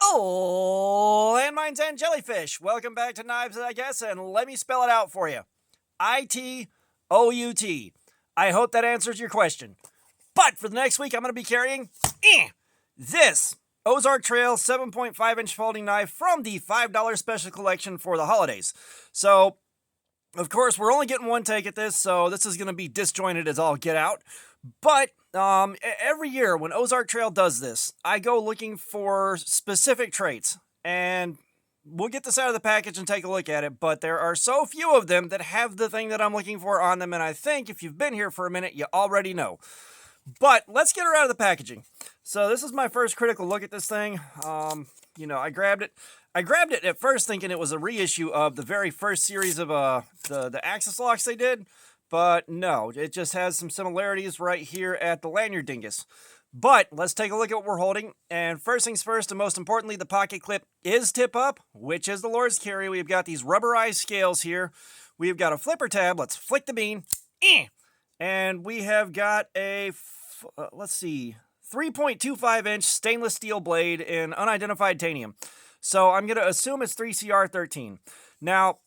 Oh, landmines and jellyfish. Welcome back to Knives, I guess, and let me spell it out for you. I-T-O-U-T. I hope that answers your question. But for the next week, I'm going to be carrying this Ozark Trail 7.5-inch folding knife from the $5 special collection for the holidays. So, of course, we're only getting one take at this, so this is going to be disjointed as all get out. But every year when Ozark Trail does this, I go looking for specific traits. And we'll get this out of the package and take a look at it. But there are so few of them that have the thing that I'm looking for on them. And I think if you've been here for a minute, you already know. But let's get her out of the packaging. So this is my first critical look at this thing. I grabbed it. I grabbed it at first thinking it was a reissue of the very first series of the Axis locks they did. But no, it just has some similarities right here at the lanyard dingus. But let's take a look at what we're holding. And first things first, and most importantly, the pocket clip is tip up, which is the Lord's carry. We've got these rubberized scales here. We've got a flipper tab. Let's flick the bean. And we have got a, 3.25-inch stainless steel blade in unidentified titanium. So I'm going to assume it's 3CR13. Now,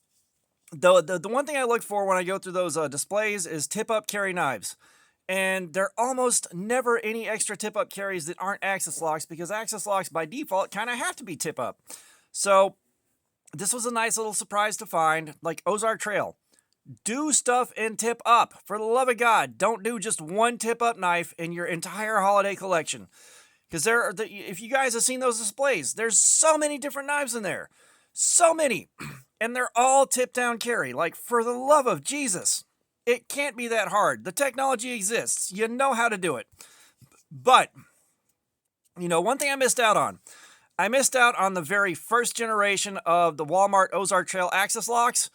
the one thing I look for when I go through those displays is tip-up carry knives. And there are almost never any extra tip-up carries that aren't Axis locks, because Axis locks by default kind of have to be tip-up. So this was a nice little surprise to find, like Ozark Trail. Do stuff in tip-up. For the love of God, don't do just one tip-up knife in your entire holiday collection. Because if you guys have seen those displays, there's so many different knives in there. So many. And they're all tip-down carry. Like, for the love of Jesus. It can't be that hard. The technology exists. You know how to do it. But, one thing I missed out on. I missed out on the very first generation of the Walmart Ozark Trail Axis locks.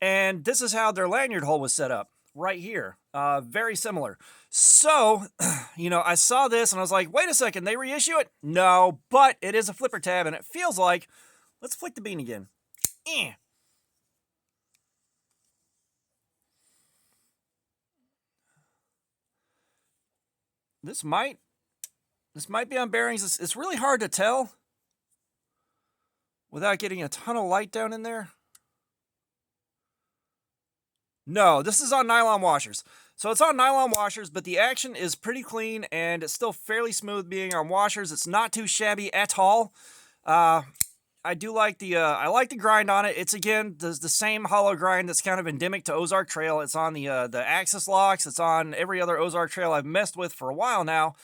And this is how their lanyard hole was set up. Right here. Very similar. So, I saw this and I was like, wait a second, they reissue it? No, but it is a flipper tab and it feels like, let's flick the bean again. This might be on bearings. It's really hard to tell without getting a ton of light down in there. No, this is on nylon washers. So it's on nylon washers, but the action is pretty clean and it's still fairly smooth being on washers. It's not too shabby at all. I do like I like the grind on it. It's, again, the same hollow grind that's kind of endemic to Ozark Trail. It's on the Axis locks. It's on every other Ozark Trail I've messed with for a while now.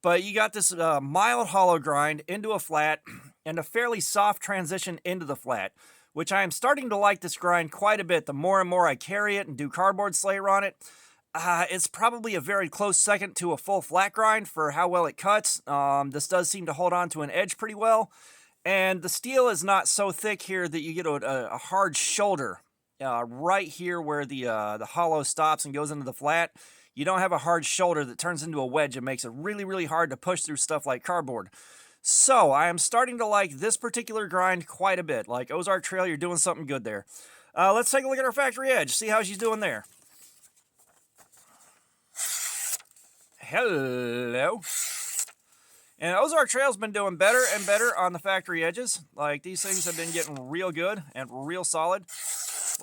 But you got this mild hollow grind into a flat and a fairly soft transition into the flat, which I am starting to like this grind quite a bit. The more and more I carry it and do cardboard slayer on it, it's probably a very close second to a full flat grind for how well it cuts. This does seem to hold on to an edge pretty well. And the steel is not so thick here that you get a hard shoulder right here where the hollow stops and goes into the flat. You don't have a hard shoulder that turns into a wedge and makes it really, really hard to push through stuff like cardboard. So I am starting to like this particular grind quite a bit. Like Ozark Trail, you're doing something good there. Let's take a look at our factory edge, see how she's doing there. Hello. And Ozark Trail's been doing better and better on the factory edges. Like, these things have been getting real good and real solid.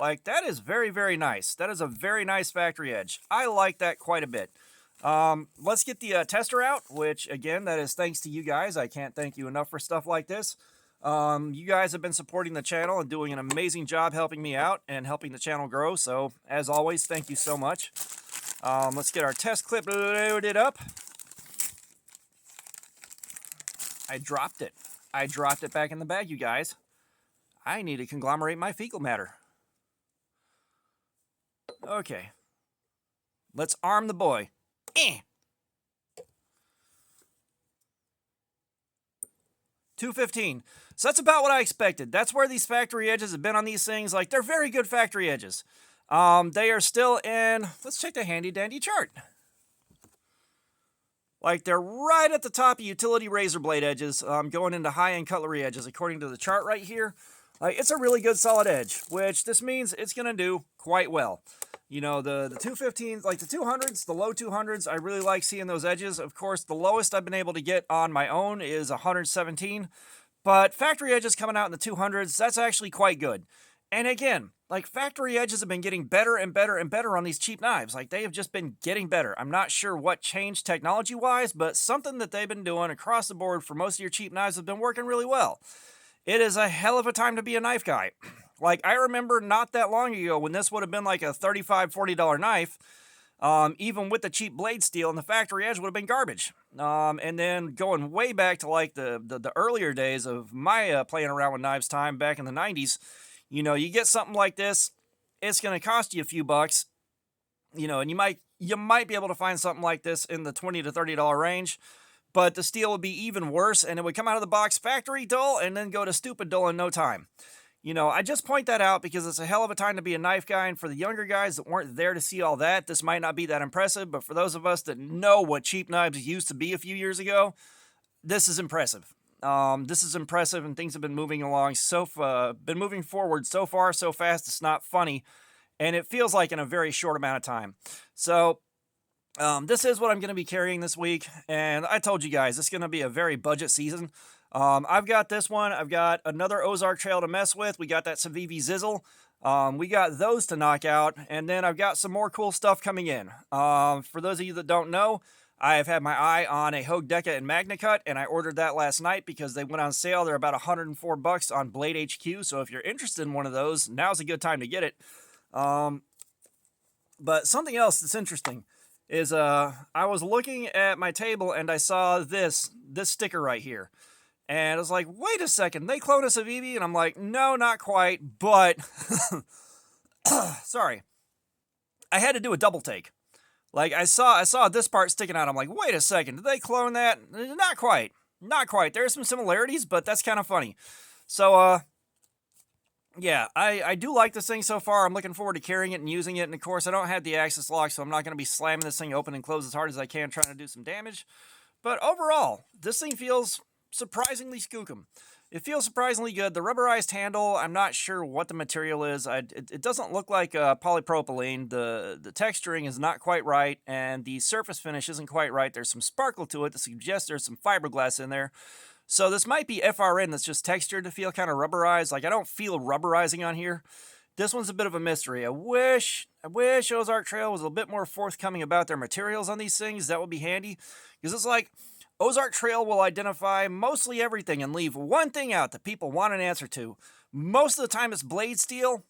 Like, that is very, very nice. That is a very nice factory edge. I like that quite a bit. Let's get the tester out, which, again, that is thanks to you guys. I can't thank you enough for stuff like this. You guys have been supporting the channel and doing an amazing job helping me out and helping the channel grow. So, as always, thank you so much. Let's get our test clip loaded up. I dropped it. I dropped it back in the bag, you guys. I need to conglomerate my fecal matter. Okay. Let's arm the boy. 215. So that's about what I expected. That's where these factory edges have been on these things. Like, they're very good factory edges. They are still in... Let's check the handy-dandy chart. Like, they're right at the top of utility razor blade edges, going into high-end cutlery edges, according to the chart right here. Like, it's a really good solid edge, which this means it's going to do quite well. You know, the 215s, like the 200s, the low 200s, I really like seeing those edges. Of course, the lowest I've been able to get on my own is 117, But factory edges coming out in the 200s, that's actually quite good. And again, like factory edges have been getting better and better and better on these cheap knives. Like they have just been getting better. I'm not sure what changed technology wise, but something that they've been doing across the board for most of your cheap knives has been working really well. It is a hell of a time to be a knife guy. Like I remember not that long ago when this would have been like a $35, $40 knife. Even with the cheap blade steel and the factory edge would have been garbage. And then going way back to like the earlier days of my playing around with knives time back in the 90s, you know, you get something like this, it's going to cost you a few bucks, you know, and you might be able to find something like this in the $20 to $30 range, but the steel would be even worse, and it would come out of the box factory dull and then go to stupid dull in no time. You know, I just point that out because it's a hell of a time to be a knife guy, and for the younger guys that weren't there to see all that, this might not be that impressive, but for those of us that know what cheap knives used to be a few years ago, this is impressive. This is impressive, and things have been moving along been moving forward so far, so fast, it's not funny, and it feels like in a very short amount of time. So, this is what I'm going to be carrying this week, and I told you guys, it's going to be a very budget season. I've got this one. I've got another Ozark Trail to mess with. We got that Civivi Zizzle. We got those to knock out, and then I've got some more cool stuff coming in. For those of you that don't know, I have had my eye on a Hogue Deca and Magna Cut, and I ordered that last night because they went on sale. They're about $104 on Blade HQ, so if you're interested in one of those, now's a good time to get it. But something else that's interesting is I was looking at my table, and I saw this sticker right here. And I was like, wait a second, they clone a Civivi? And I'm like, no, not quite, but, sorry. I had to do a double take. Like, I saw this part sticking out. I'm like, wait a second, did they clone that? Not quite. Not quite. There are some similarities, but that's kind of funny. So, yeah, I do like this thing so far. I'm looking forward to carrying it and using it. And, of course, I don't have the access lock, so I'm not going to be slamming this thing open and close as hard as I can, trying to do some damage. But overall, this thing feels surprisingly skookum. It feels surprisingly good. The rubberized handle, I'm not sure what the material is. It doesn't look like polypropylene. The texturing is not quite right, and the surface finish isn't quite right. There's some sparkle to it that suggests there's some fiberglass in there. So this might be FRN that's just textured to feel kind of rubberized. Like, I don't feel rubberizing on here. This one's a bit of a mystery. I wish Ozark Trail was a bit more forthcoming about their materials on these things. That would be handy. Because it's like, Ozark Trail will identify mostly everything and leave one thing out that people want an answer to. Most of the time it's blade steel,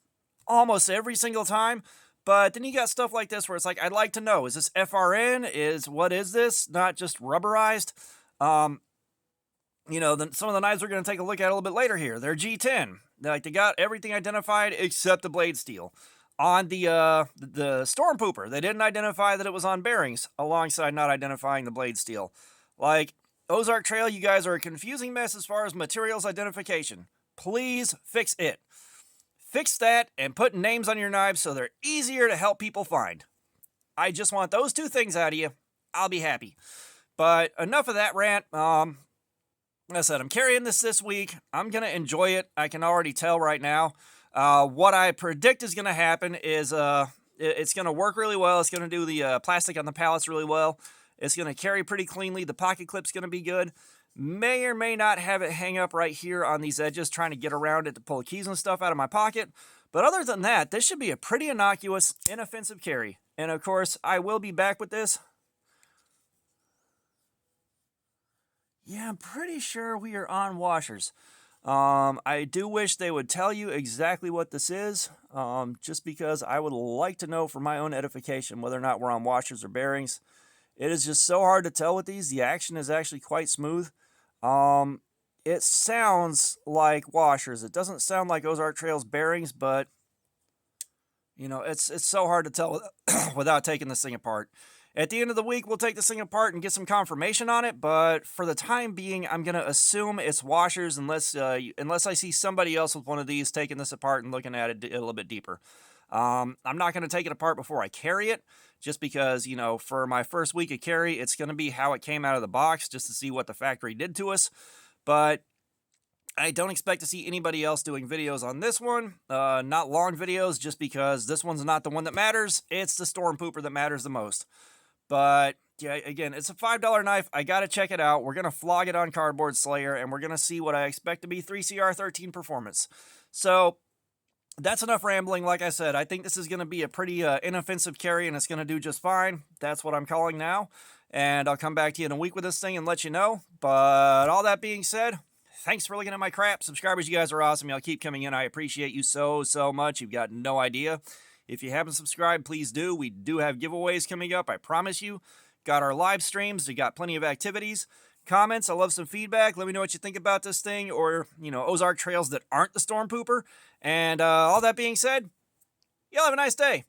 almost every single time. But then you got stuff like this where it's like, I'd like to know, is this FRN? What is this? Not just rubberized? You know, some of the knives we're going to take a look at a little bit later here. They're G10. They got everything identified except the blade steel. On the Stormpooper, they didn't identify that it was on bearings, alongside not identifying the blade steel. Like, Ozark Trail, you guys are a confusing mess as far as materials identification. Please fix it. Fix that and put names on your knives so they're easier to help people find. I just want those two things out of you. I'll be happy. But enough of that rant. Like I said, I'm carrying this week. I'm going to enjoy it. I can already tell right now. What I predict is going to happen is it's going to work really well. It's going to do the plastic on the pallets really well. It's going to carry pretty cleanly. The pocket clip's going to be good. May or may not have it hang up right here on these edges, trying to get around it to pull keys and stuff out of my pocket. But other than that, this should be a pretty innocuous, inoffensive carry. And of course, I will be back with this. Yeah, I'm pretty sure we are on washers. I do wish they would tell you exactly what this is, just because I would like to know for my own edification whether or not we're on washers or bearings. It is just so hard to tell with these. The action is actually quite smooth. It sounds like washers. It doesn't sound like Ozark Trail's bearings, but, you know, it's so hard to tell without taking this thing apart. At the end of the week, we'll take this thing apart and get some confirmation on it, but for the time being, I'm going to assume it's washers unless I see somebody else with one of these taking this apart and looking at it a little bit deeper. I'm not going to take it apart before I carry it, just because, you know, for my first week of carry, it's going to be how it came out of the box, just to see what the factory did to us. But I don't expect to see anybody else doing videos on this one, not long videos, just because this one's not the one that matters. It's the Stormpooper that matters the most. But Yeah, again, it's a $5 knife. I got to check it out. We're going to flog it on Cardboard Slayer, and we're going to see what I expect to be 3CR13 performance. So that's enough rambling. Like I said, I think this is going to be a pretty inoffensive carry, and it's going to do just fine. That's what I'm calling now. And I'll come back to you in a week with this thing and let you know. But all that being said, thanks for looking at my crap. Subscribers, you guys are awesome. Y'all keep coming in. I appreciate you so much. You've got no idea. If you haven't subscribed, please do. We do have giveaways coming up, I promise you. Got our live streams. We got plenty of activities. Comments. I love some feedback. Let me know what you think about this thing, or, Ozark trails that aren't the Stormpooper. And all that being said, y'all have a nice day.